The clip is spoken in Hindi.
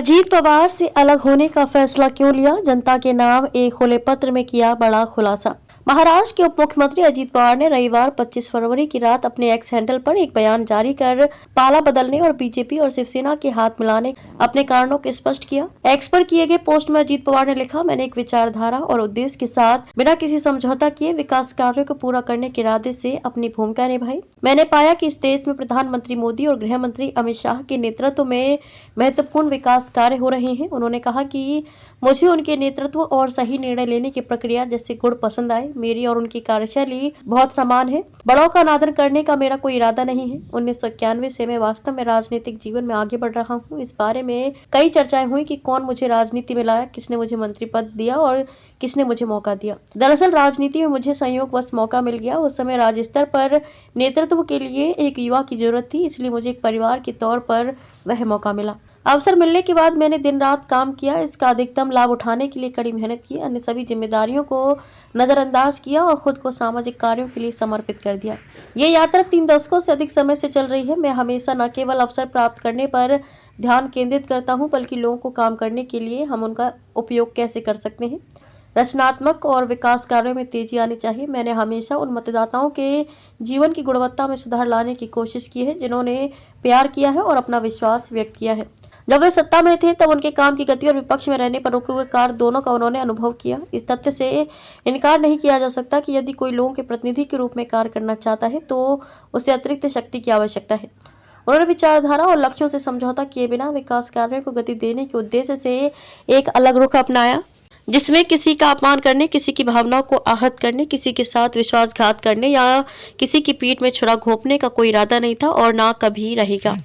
अजीत पवार से अलग होने का फैसला क्यों लिया? जनता के नाम एक खुले पत्र में किया बड़ा खुलासा। महाराष्ट्र के उप मुख्यमंत्री अजीत पवार ने रविवार 25 फरवरी की रात अपने एक्स हैंडल पर एक बयान जारी कर पाला बदलने और बीजेपी और शिवसेना के हाथ मिलाने अपने कारणों को स्पष्ट किया। एक्स पर किए गए पोस्ट में अजीत पवार ने लिखा, मैंने एक विचारधारा और उद्देश्य के साथ बिना किसी समझौता किए विकास कार्यों को पूरा करने के इरादे से अपनी भूमिका निभाई। मैंने पाया कि इस देश में प्रधानमंत्री मोदी और गृह मंत्री अमित शाह के नेतृत्व में महत्वपूर्ण विकास कार्य हो रहे हैं। उन्होंने कहा कि मुझे उनके नेतृत्व और सही निर्णय लेने की प्रक्रिया जैसे गुण पसंद आए। मेरी और उनकी कार्यशैली बहुत समान है। बड़ों का अनादर करने का मेरा कोई इरादा नहीं है। 1991 से मैं वास्तव में राजनीतिक जीवन में आगे बढ़ रहा हूँ। इस बारे में कई चर्चाएं हुई कि कौन मुझे राजनीति में लाया, किसने मुझे मंत्री पद दिया और किसने मुझे मौका दिया। दरअसल राजनीति में मुझे संयोगवश मौका मिल गया। उस समय राज्य स्तर पर नेतृत्व के लिए एक युवा की जरूरत थी, इसलिए मुझे एक परिवार के तौर पर वह मौका मिला। अवसर मिलने के बाद मैंने दिन रात काम किया, इसका अधिकतम लाभ उठाने के लिए कड़ी मेहनत की, अन्य सभी जिम्मेदारियों को नजरअंदाज किया और खुद को सामाजिक कार्यों के लिए समर्पित कर दिया। ये यात्रा 3 दशकों से अधिक समय से चल रही है। मैं हमेशा न केवल अवसर प्राप्त करने पर ध्यान केंद्रित करता हूँ, बल्कि लोगों को काम करने के लिए हम उनका उपयोग कैसे कर सकते हैं। रचनात्मक और विकास कार्यों में तेजी आनी चाहिए। मैंने हमेशा उन मतदाताओं के जीवन की गुणवत्ता में सुधार लाने की कोशिश की है जिन्होंने प्यार किया है और अपना विश्वास व्यक्त किया है। जब वे सत्ता में थे तब उनके काम की गति और विपक्ष में रहने पर रुके हुए कार्य दोनों का उन्होंने अनुभव किया। इस तथ्य से इनकार नहीं किया जा सकता कि यदि कोई लोगों के प्रतिनिधि के रूप में कार्य करना चाहता है तो उसे अतिरिक्त शक्ति की आवश्यकता है। उन्होंने विचारधारा और लक्ष्यों से समझौता किए बिना विकास कार्यों को गति देने के उद्देश्य से एक अलग रुख अपनाया, जिसमें किसी का अपमान करने, किसी की भावनाओं को आहत करने, किसी के साथ विश्वासघात करने या किसी की पीठ में छुरा घोंपने का कोई इरादा नहीं था और ना कभी रहेगा।